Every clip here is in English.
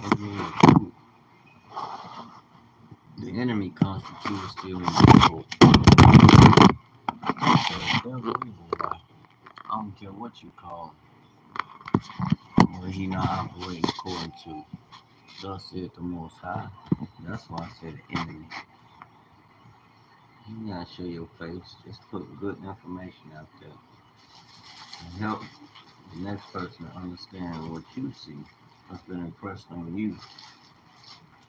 I mean, the enemy constitutes still evil. They're evil. I don't care what you call him. Or he not operating according to thus said the Most High. That's why I said the enemy. You gotta show your face. Just put good information out there and help the next person to understand what you see, what's been impressed on you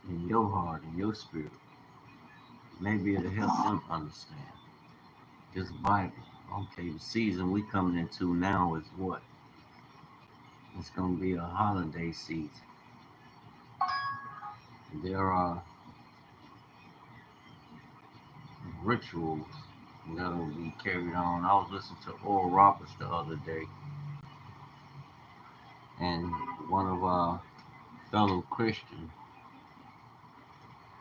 in your heart, in your spirit. Maybe it'll help them understand. This Bible. Okay, the season we coming into now is what? It's gonna be a holiday season. There are rituals that will be carried on. I was listening to Oral Roberts the other day, and one of our fellow Christians,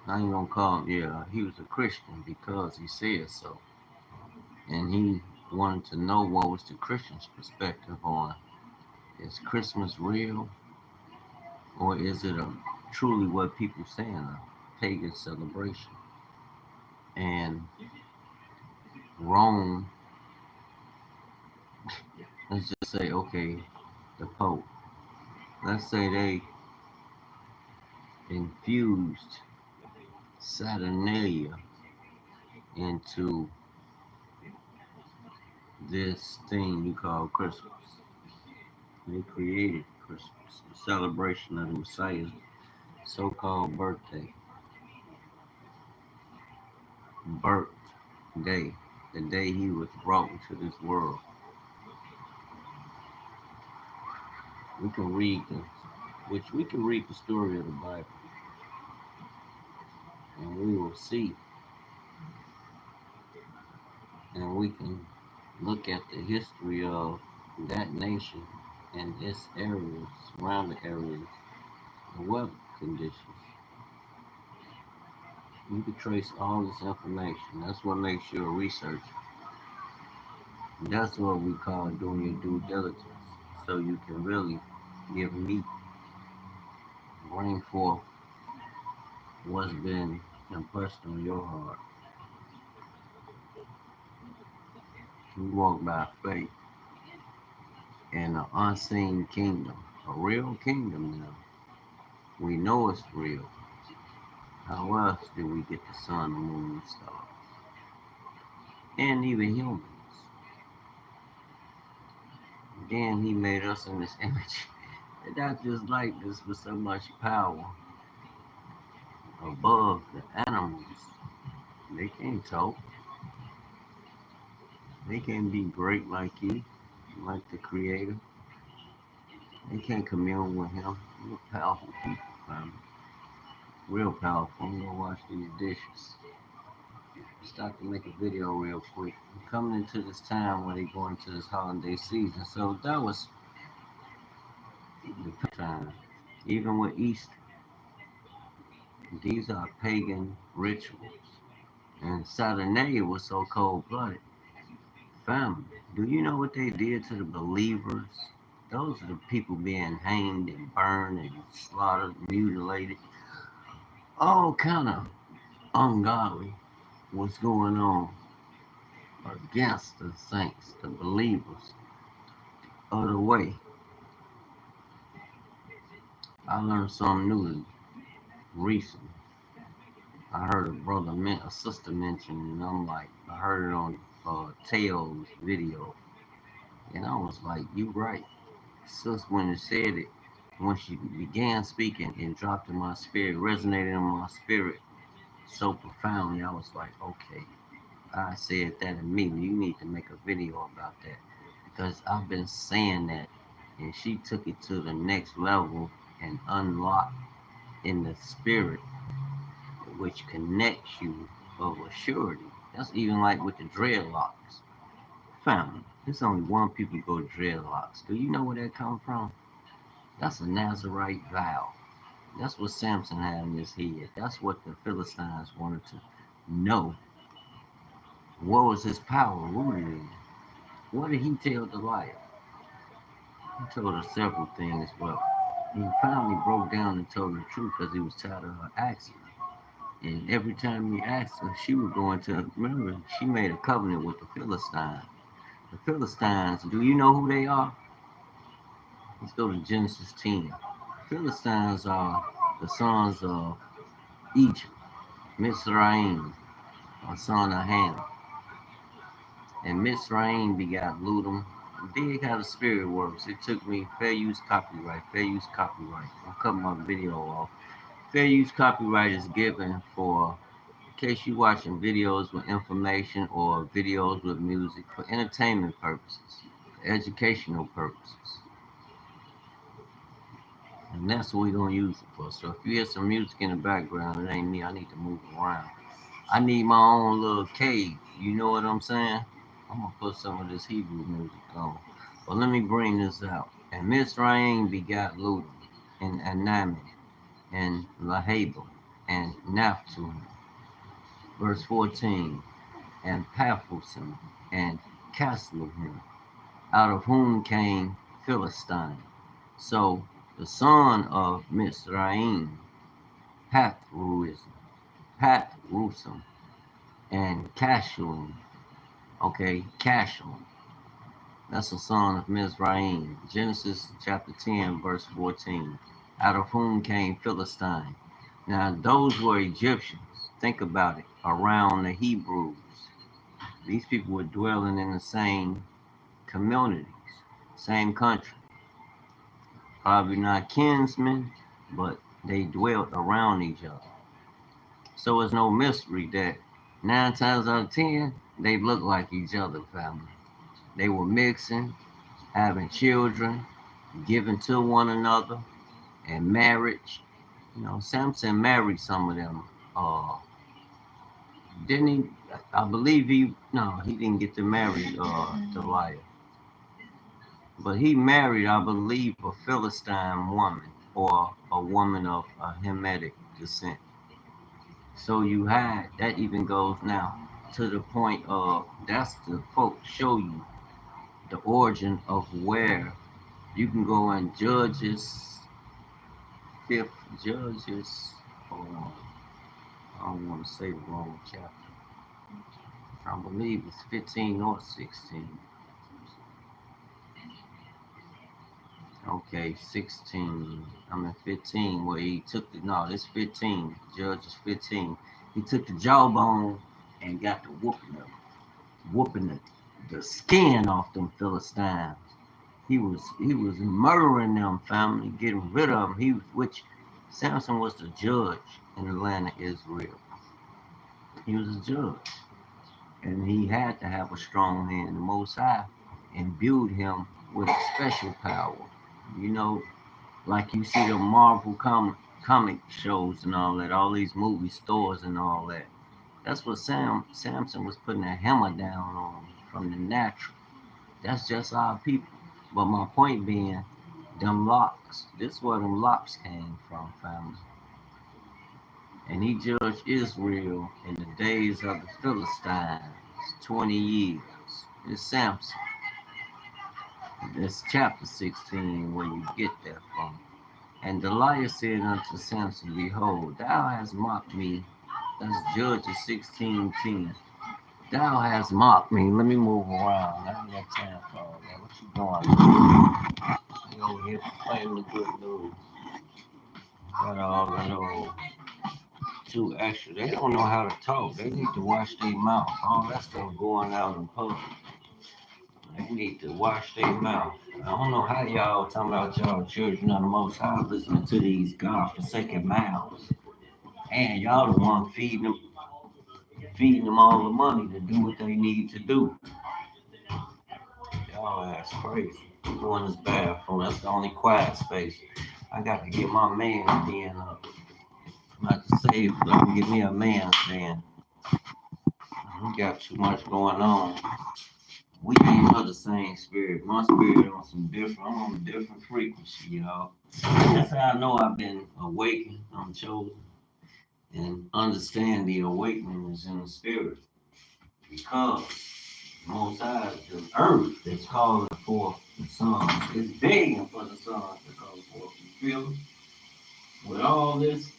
I ain't gonna call him, yeah, he was a Christian because he said so. And he wanted to know what was the Christian's perspective on, is Christmas real, or is it a truly what people saying, a pagan celebration? And Rome, let's just say, okay, the Pope, let's say they infused Saturnalia into this thing you call Christmas. They created Christmas, the celebration of the Messiah's so-called birthday, the day he was brought into this world. We can read the, which we can read the story of the Bible, and we will see, and we can look at the history of that nation and its areas, surrounding areas, the weather conditions. You can trace all this information. That's what makes you a researcher. That's what we call doing your due diligence. So you can really give meat, bring forth what's been impressed on your heart. We walk by faith in an unseen kingdom, a real kingdom now. We know it's real. How else did we get the sun, the moon, and stars? And even humans. Again, he made us in this image. And not just like this with so much power above the animals. They can't talk. They can't be great like you, like the creator. They can't commune with him. We're powerful people, family. Real powerful. I'm gonna wash these dishes. Stop to make a video real quick. We're coming into this time where they go into this holiday season. So that was the time. Even with Easter, these are pagan rituals. And Saturnalia was so cold blooded. Family, do you know what they did to the believers? Those are the people being hanged and burned and slaughtered, mutilated. All kind of ungodly what's going on against the saints, the believers of the way. I learned something new recently. I heard a sister mention, and I'm like, I heard it on Tails video, and I was like, you right. Sis, when it said it, when she began speaking, it dropped in my spirit, resonated in my spirit so profoundly. I was like, okay, I said that immediately. You need to make a video about that because I've been saying that, and she took it to the next level and unlocked in the spirit, which connects you of a surety. That's even like with the dreadlocks. Family, there's only one people go dreadlocks. Do you know where that come from? That's a Nazarite vow. That's what Samson had in his head. That's what the Philistines wanted to know. What was his power rooted in? What did he tell Delilah? He told her several things. Well, He finally broke down and told the truth because he was tired of her asking. And every time he asked her, she would go into, remember, she made a covenant with the Philistines. The Philistines, do you know who they are? Let's go to Genesis 10. Philistines are the sons of Egypt, Mizraim, a son of Ham. And Mizraim begot Ludum. Dig how the spirit works. It took me fair use copyright, fair use copyright. I'll cut my video off. Fair use copyright is given for in case you're watching videos with information or videos with music for entertainment purposes, for educational purposes. And that's what we're gonna use it for. So if you hear some music in the background, it ain't me. I need to move around. I need my own little cave. You know what I'm saying? I'm gonna put some of this Hebrew music on. But let me bring this out. And Mizraim begot Ludum, and Anami, and Lahaba, and Naphtali. Verse 14. And Paphusim, and Casluhim, out of whom came Philistine. So the son of Mizraim, Pathrusim, and Cashuim. Okay, Cashuim. That's the son of Mizraim. Genesis chapter 10, verse 14. Out of whom came Philistine. Now, those were Egyptians. Think about it. Around the Hebrews. These people were dwelling in the same communities, same country. Probably not kinsmen, but they dwelt around each other. So it's no mystery that 9 times out of 10, they look like each other, family. They were mixing, having children, giving to one another, and marriage. You know, Samson married some of them. Didn't he? I believe he didn't get to marry Delilah. But he married, I believe, a Philistine woman or a woman of Hamitic descent. So you had that even goes now to the point of that's the folks show you the origin of where you can go in Judges, fifth Judges. Hold on, I don't want to say the wrong chapter. I believe it's 15 or 16. Okay, 16. I'm in 15 where he took it's 15. Judges 15. He took the jawbone and got to whooping the skin off them Philistines. He was murdering them, family, getting rid of them. Which Samson was the judge in the land of Israel. He was a judge, and he had to have a strong hand. The Most High imbued him with special power. You know, like you see the Marvel comic shows and all these movie stores and all that. That's what Samson was putting a hammer down on from the natural. That's just our people. But my point being, them locks. This is where them locks came from, family. And he judged Israel in the days of the Philistines, 20 years. It's Samson. It's chapter 16 where you get that from. And Delilah said unto Samson, Behold, thou hast mocked me. That's Judges 16:10. Thou hast mocked me. Let me move around. I ain't got time for all that. What you doing? You over here playing the good news. Got all the little too extra. They don't know how to talk. They need to wash their mouth. All that stuff going out in public. They need to wash their mouth. I don't know how y'all talking about y'all children of the Most High listening to these God-forsaken mouths. And y'all the one feeding them all the money to do what they need to do. Y'all ass crazy. I'm going to this bathroom. That's the only quiet space. I got to get my man in. Not to say if I can get me a man stand. We got too much going on. We ain't of the same spirit. My spirit on some different. I'm on a different frequency, y'all. That's how I know I've been awakened. I'm chosen, and understand the awakening is in the spirit because Most High, the earth is calling for the sons. It's begging for the sons to come forth. feel with all this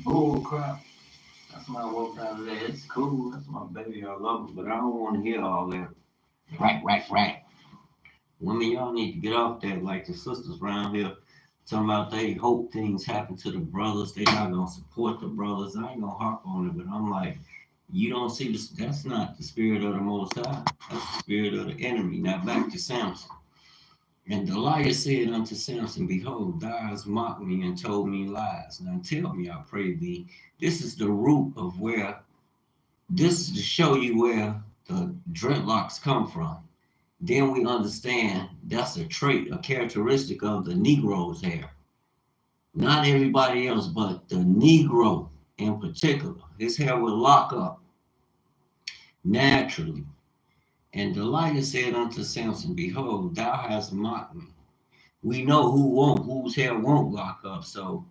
bull crap. That's why I walked out of there. It's cool. That's my baby. I love it. But I don't want to hear all that. Rack. Women, y'all need to get off that. Like the sisters around here talking about they hope things happen to the brothers. They not going to support the brothers. I ain't going to harp on it. But I'm like, you don't see this. That's not the spirit of the Most High. That's the spirit of the enemy. Now back to Samson. And Delilah said unto Samson, behold, thou hast mocked me and told me lies. Now tell me, I pray thee, this is the root of where, this is to show you where the dreadlocks come from. Then we understand that's a trait, a characteristic of the Negro's hair. Not everybody else, but the Negro in particular. His hair will lock up naturally. And Delilah said unto Samson, behold, thou hast mocked me. We know whose hair won't lock up, so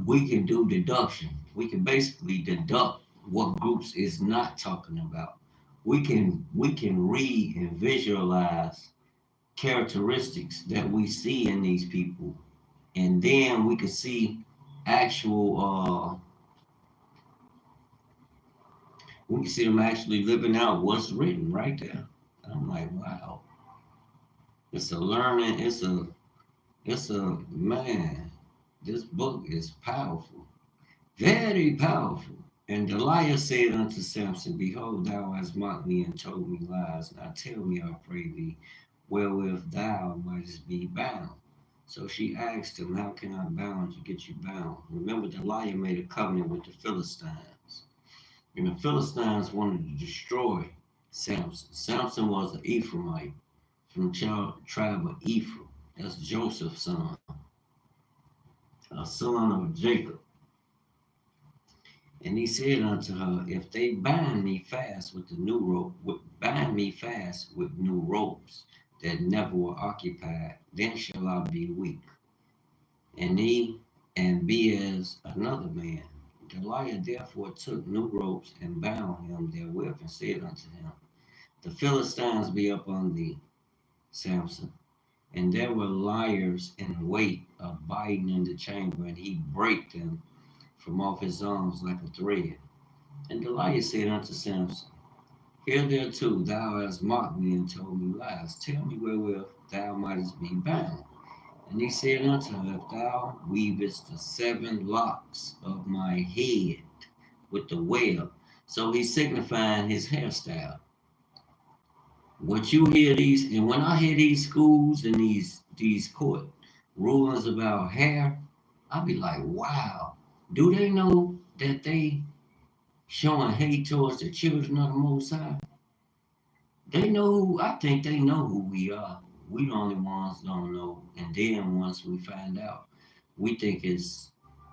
we can do deduction. We can basically deduct what groups is not talking about. We can read and visualize characteristics that we see in these people, and then we can see actual we can see them actually living out what's written right there. And I'm like, wow, it's a learning. It's a man. This book is powerful, very powerful. And Delilah said unto Samson, behold, thou hast mocked me and told me lies. Now tell me, I pray thee, wherewith thou mightest be bound. So she asked him, how can I bound you, get you bound? Remember, Delilah made a covenant with the Philistines. And the Philistines wanted to destroy Samson. Samson was an Ephraimite from the tribe of Ephraim. That's Joseph's son, a son of Jacob. And he said unto her, if they bind me fast with the new rope, bind me fast with new ropes that never were occupied, then shall I be weak, and be as another man. Delilah therefore took new ropes and bound him therewith, and said unto him, the Philistines be upon thee, Samson. And there were liars in wait abiding in the chamber, and he brake them from off his arms like a thread. And Delilah said unto Samson, hitherto thou hast mocked me and told me lies. Tell me wherewith thou mightest be bound. And he said unto her, if thou weavest the 7 locks of my head with the web. So he's signifying his hairstyle. What you hear these, and when I hear these schools and these court rulings about hair, I'll be like, wow, do they know that they showing hate towards the children of the Most High? They know I think they know who we are. We the only ones don't know. And then once we find out, we think it's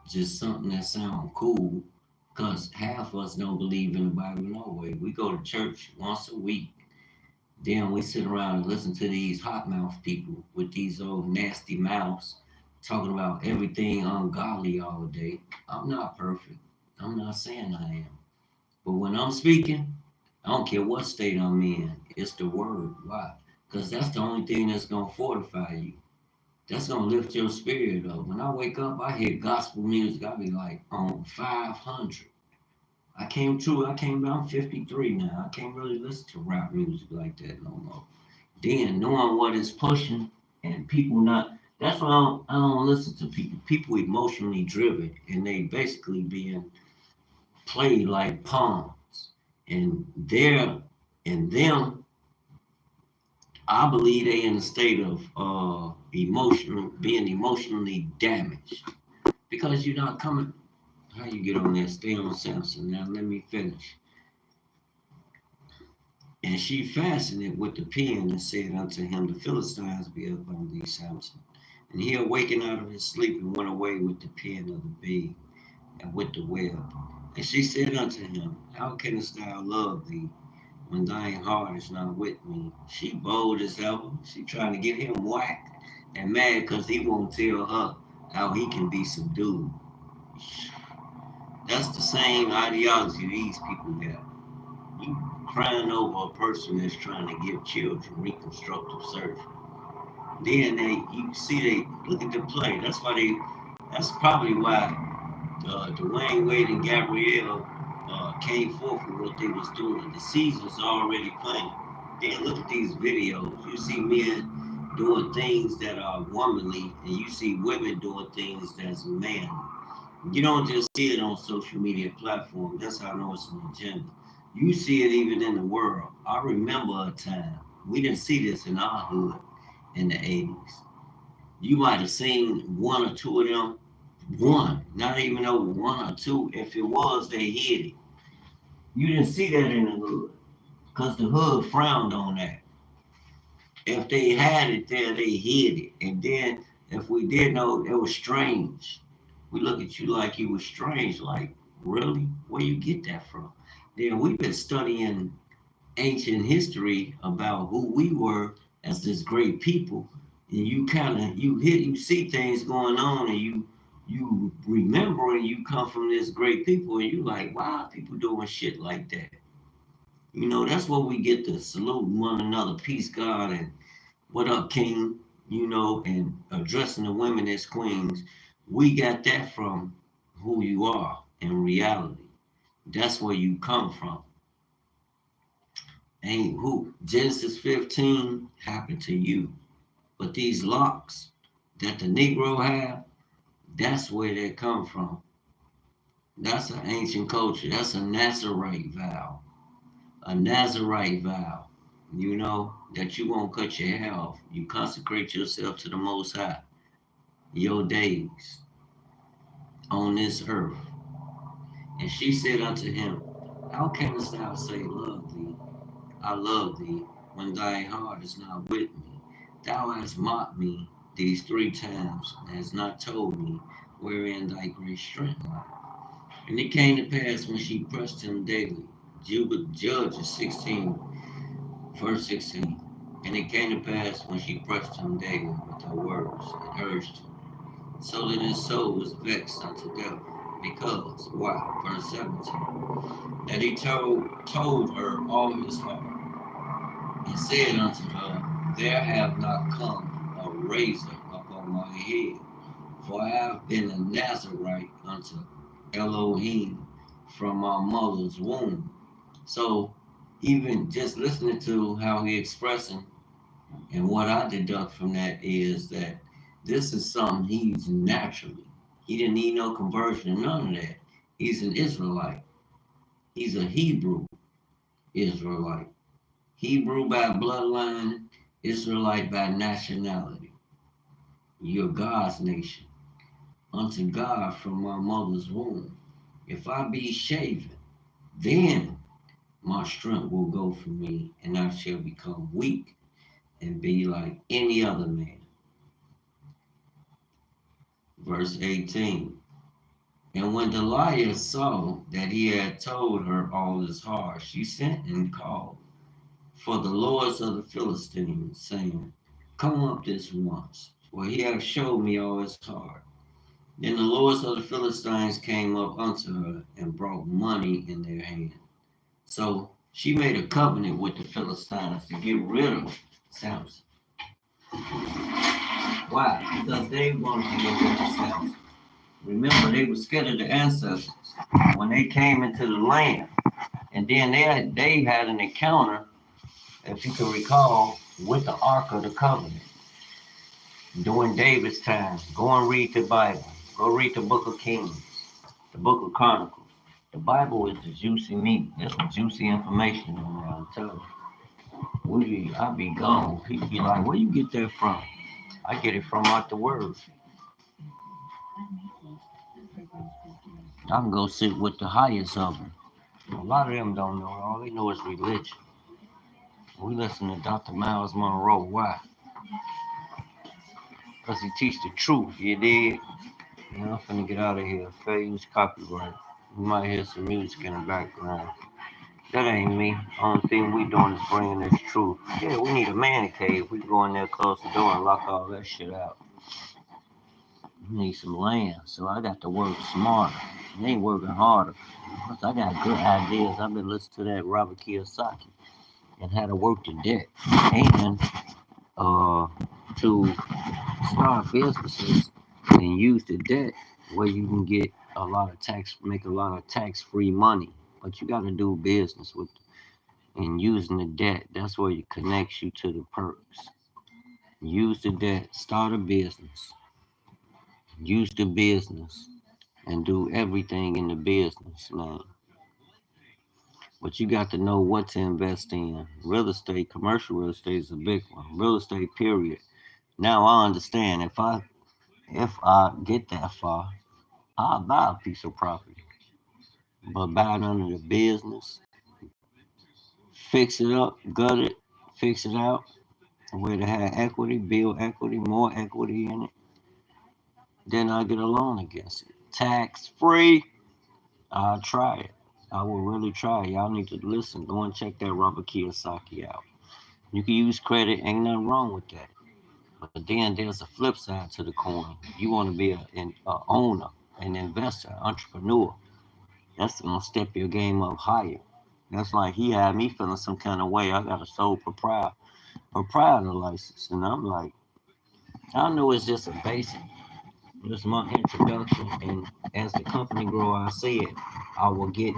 just something that sounds cool, because half of us don't believe in the Bible no way. We go to church once a week. Then we sit around and listen to these hot mouth people with these old nasty mouths talking about everything ungodly all day. I'm not perfect. I'm not saying I am. But when I'm speaking, I don't care what state I'm in. It's the word. Why? Because that's the only thing that's going to fortify you. That's going to lift your spirit up. When I wake up, I hear gospel music. I'll be like on 500. I'm 53 now. I can't really listen to rap music like that no more. Then knowing what is pushing and people not, that's why I don't listen to people. People emotionally driven, and they basically being played like pawns. And them, I believe they in a state of being emotionally damaged. Because you're not coming. How you get on there? Stay on Samson. Now let me finish. And she fastened it with the pin and said unto him, the Philistines be upon thee, Samson. And he awakened out of his sleep and went away with the pin of the bee and with the web. And she said unto him, how canst thou love thee when thine heart is not with me? She bold as ever. She trying to get him whacked and mad because he won't tell her how he can be subdued. That's the same ideology these people got. You crying over a person that's trying to give children reconstructive surgery. Then you see they look at the play. That's probably why Dwayne Wade and Gabrielle came forth with what they was doing. The seeds was already planted. Then look at these videos. You see men doing things that are womanly, and you see women doing things that's manly. You don't just see it on social media platforms. That's how I know it's an agenda. You see it even in the world. I remember a time we didn't see this in our hood in the 80s. You might have seen one or two of them. One, not even over one or two. If it was, they hid it. You didn't see that in the hood because the hood frowned on that. If they had it there, they hid it. And then if we did know, it was strange. We look at you like you was strange. Like, really? Where you get that from? Then we've been studying ancient history about who we were as this great people, and you kind of you see things going on, and you remember, and you come from this great people, and you like, why are people doing shit like that? You know, that's what we get to salute one another, peace, God, and what up, King? You know, and addressing the women as queens. We got that from who you are in reality. That's where you come from. Ain't who Genesis 15 happened to you. But these locks that the Negro have, that's where they come from. That's an ancient culture. That's a Nazarite vow. A Nazarite vow. You know, that you won't cut your hair off. You consecrate yourself to the Most High. Your days on this earth. And she said unto him, how canst thou say, love thee? I love thee, when thy heart is not with me. Thou hast mocked me these 3 times, and hast not told me wherein thy great strength lies. And it came to pass when she pressed him daily. Judges 16, verse 16. And it came to pass when she pressed him daily with her words and urged him, so that his soul was vexed unto death. Because, why? Verse 17. That he told her all his heart, and said unto her, there have not come a razor upon my head, for I have been a Nazarite unto Elohim from my mother's womb. So even just listening to how he expressing, and what I deduct from that is that this is something he's naturally. He didn't need no conversion, none of that. He's an Israelite. He's a Hebrew Israelite. Hebrew by bloodline, Israelite by nationality. You're God's nation. Unto God from my mother's womb. If I be shaven, then my strength will go from me, and I shall become weak and be like any other man. Verse 18. And when Delilah saw that he had told her all his heart, she sent and called for the lords of the Philistines, saying, come up this once, for he hath showed me all his heart. Then the lords of the Philistines came up unto her and brought money in their hand. So she made a covenant with the Philistines to get rid of Samson. Why? Because they wanted to get rid of Samson. Remember, they were scared of the ancestors when they came into the land. And then they had an encounter, if you can recall, with the Ark of the Covenant during David's time. Go and read the Bible. Go read the Book of Kings, the Book of Chronicles. The Bible is the juicy meat. There's some juicy information in there, I'm telling you. I be gone. People be like, where you get that from? I get it from out the Word. I can go sit with the highest of them. A lot of them don't know. All they know is religion. We listen to Dr. Miles Monroe. Why? Because he teach the truth. You dig? I'm finna get out of here. Fair use copyright. We might hear some music in the background. That ain't me. Only thing we doing is bringing this truth. Yeah, we need a man cave. We can go in there, close the door, and lock all that shit out. We need some land, so I got to work smarter. I ain't working harder. Plus, I got good ideas. I've been listening to that Robert Kiyosaki and how to work the deck. And to start businesses and use the debt where you can get a lot of tax, make a lot of tax-free money. But you got to do business with and using the debt. That's where it connects you to the perks. Use the debt, start a business, use the business, and do everything in the business, man. But you got to know what to invest in. Real estate, commercial real estate is a big one. Real estate, period. Now I understand if I get that far, I'll buy a piece of property. But buy it under the business, fix it up, gut it, fix it out, where to have equity, build equity, more equity in it. Then I get a loan against it. Tax free. I'll try it. I will really try it. Y'all need to listen. Go and check that Robert Kiyosaki out. You can use credit, ain't nothing wrong with that. But then there's a flip side to the coin. You want to be a owner, an investor, entrepreneur. That's gonna step your game up higher. That's like he had me feeling some kind of way. I got a sole proprietor license, and I'm like, I know it's just a basic. This is my introduction, and as the company grow, I said I will get,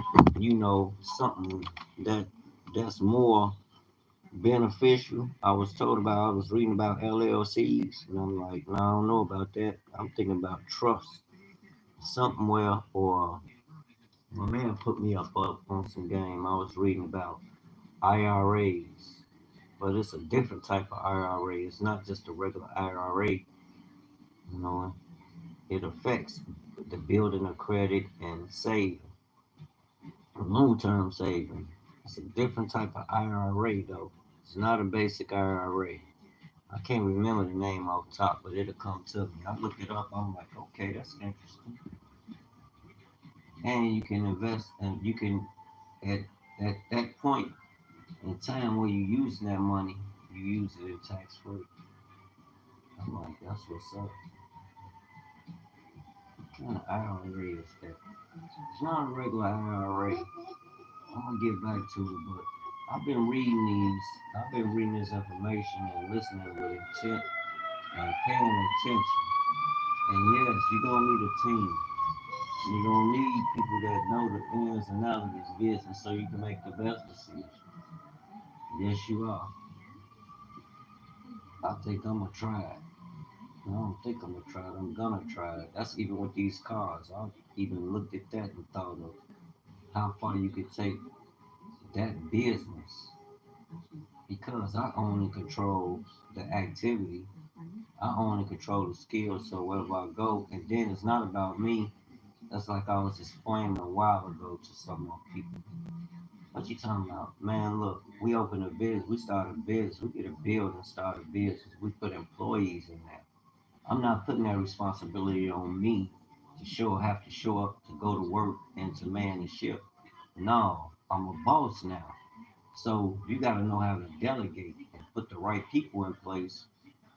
something that that's more beneficial. I was told about, I was reading about LLCs, and I'm like, no, I don't know about that. I'm thinking about trust, something where, or my man put me up on some game. I was reading about IRAs, but it's a different type of IRA. It's not just a regular IRA. You know, it affects the building of credit and saving, long-term saving. It's a different type of IRA though. It's not a basic IRA. I can't remember the name off the top, but it'll come to me. I looked it up. I'm like, okay, that's interesting. And you can invest, and you can at that point in time where you're using that money, you use it in tax free. I'm like, that's what's up. What kind of IRA is that? It's not a regular IRA. I'm gonna get back to it, but I've been reading this information and listening with intent and paying attention. And yes, you're gonna need a team. You're gonna need people that know the ins and outs of this business so you can make the best decision. Yes, you are. I think I'm gonna try it. I don't think I'm gonna try it. I'm gonna try it. That's even with these cars. I even looked at that and thought of how far you could take that business because I own and control the activity. I own and control the skills. So wherever I go, and then it's not about me. That's like I was explaining a while ago to some more people. What you talking about? Man, look, we open a business, we start a business, we get a building, start a business, we put employees in that. I'm not putting that responsibility on me to have to show up to go to work and to man the ship. No, I'm a boss now. So you gotta know how to delegate and put the right people in place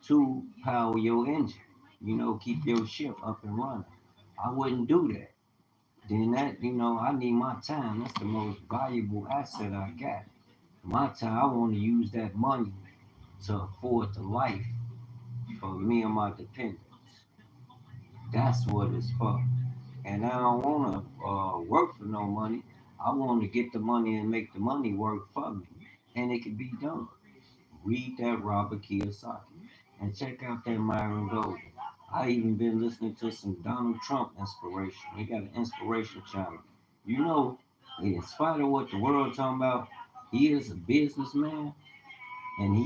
to power your engine. Keep your ship up and running. I wouldn't do that. Then I need my time. That's the most valuable asset I got. My time, I want to use that money to afford the life for me and my dependents. That's what it's for. And I don't want to work for no money. I want to get the money and make the money work for me. And it can be done. Read that Robert Kiyosaki and check out that Myron Golden. I even been listening to some Donald Trump inspiration. He got an inspiration channel. You know, in spite of what the world talking about, he is a businessman, and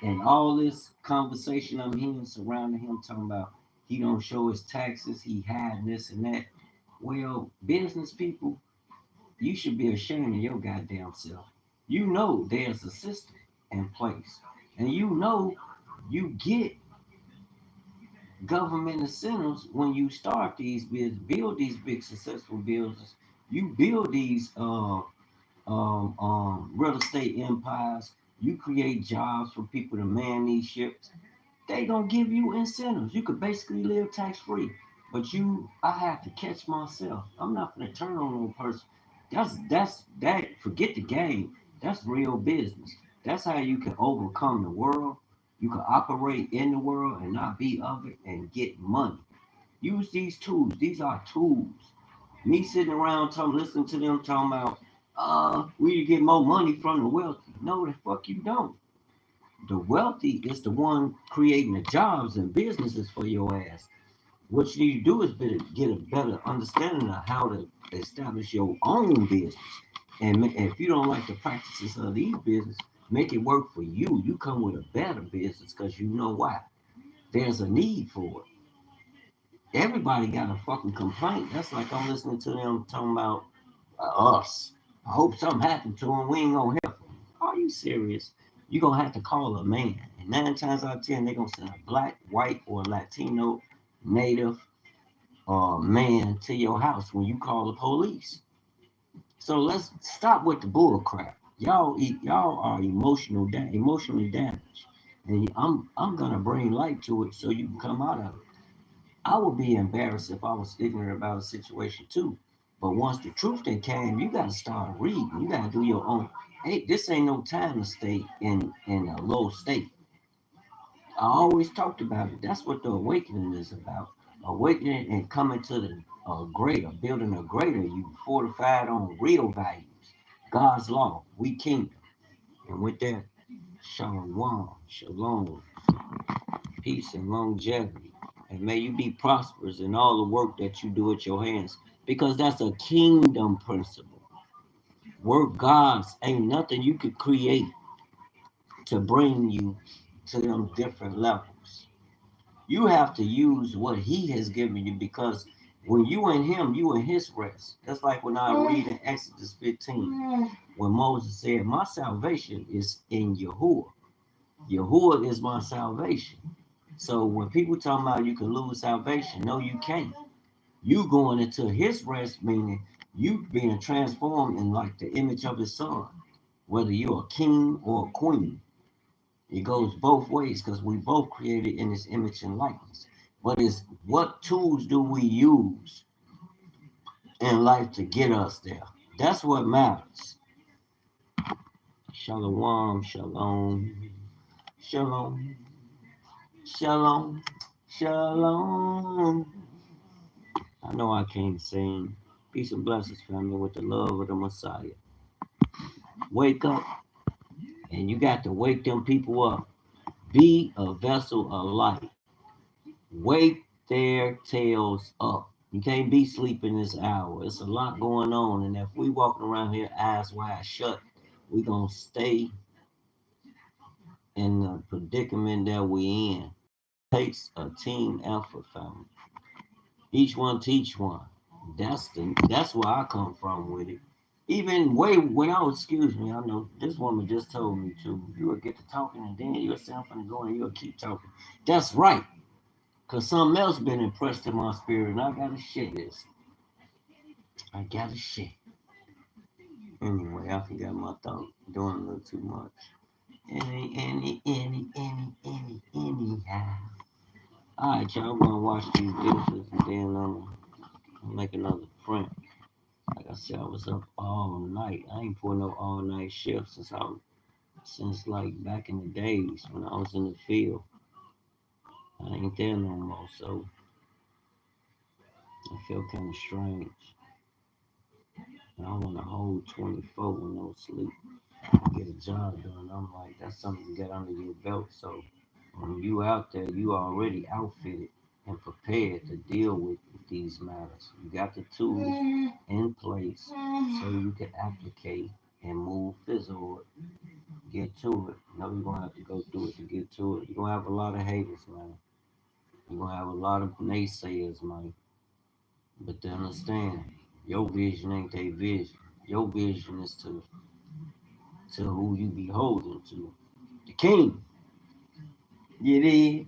and all this conversation I'm hearing surrounding him talking about he don't show his taxes, he hiding this and that. Well, business people, you should be ashamed of your goddamn self. You know there's a system in place. And you get government incentives when you start these business, build these big successful businesses. You build these real estate empires. You create jobs for people to man these ships. They gonna give you incentives. You could basically live tax free. But I have to catch myself. I'm not gonna turn on no person. That. Forget the game. That's real business. That's how you can overcome the world. You can operate in the world and not be of it and get money. Use these tools. These are tools. Me sitting around talking, listening to them talking about, we need to get more money from the wealthy. No, the fuck you don't. The wealthy is the one creating the jobs and businesses for your ass. What you need to do is get a better understanding of how to establish your own business. And if you don't like the practices of these businesses, make it work for you. You come with a better business because you know why. There's a need for it. Everybody got a fucking complaint. That's like I'm listening to them talking about us. I hope something happened to them. We ain't gonna help them. Are you serious? You're gonna have to call a man. And 9 times out of 10, they're gonna send a black, white, or Latino, native, man to your house when you call the police. So let's stop with the bull crap. Y'all are emotionally damaged, and I'm gonna bring light to it so you can come out of it. I would be embarrassed if I was ignorant about a situation too. But once the truth then came, you gotta start reading. You gotta do your own. Hey, this ain't no time to stay in a low state. I always talked about it. That's what the awakening is about. Awakening and coming to the greater, building a greater you, fortified on real values. God's law, we kingdom. And with that, shalom, shalom, peace and longevity. And may you be prosperous in all the work that you do with your hands. Because that's a kingdom principle. Work God's ain't nothing you could create to bring you to them different levels. You have to use what he has given you because when you in him, you in his rest. That's like when I read in Exodus 15, when Moses said, my salvation is in Yahuwah. Yahuwah is my salvation. So when people talking about you can lose salvation, no, you can't. You going into his rest, meaning you being transformed in like the image of his son, whether you're a king or a queen. It goes both ways because we both created in his image and likeness. But it's what tools do we use in life to get us there? That's what matters. Shalom, shalom, shalom, shalom, shalom. I know I can't sing. Peace and blessings, family, with the love of the Messiah. Wake up, and you got to wake them people up. Be a vessel of light. Wake their tails up. You can't be sleeping this hour. It's a lot going on, and if we walking around here eyes wide shut, we gonna stay in the predicament that we in. It takes a team effort, family. Each one teach one. That's where I come from with it. Even way when I was, excuse me, I know this woman just told me to. You will get to talking, and then you'll say I'm finna go, and you'll keep talking. That's right. Cause something else been impressed in my spirit, and I gotta share this. I gotta share. Anyway, I forgot my thought. Doing a little too much. Anyhow. Alright, y'all gonna watch these dishes and then I'll make another print. Like I said, I was up all night. I ain't pulling no all night shift since like back in the days when I was in the field. I ain't there no more, so I feel kind of strange. And I want to hold 24 with no sleep. Get a job done. I'm like, that's something to get under your belt. So when you out there, you already outfitted and prepared to deal with these matters. You got the tools in place so you can applicate and move physical. Get to it. You know you're gonna have to go through it to get to it. You're gonna have a lot of haters, man. You're gonna have a lot of naysayers, man. But to understand, your vision ain't their vision. Your vision is to who you be holding to. The king. You did.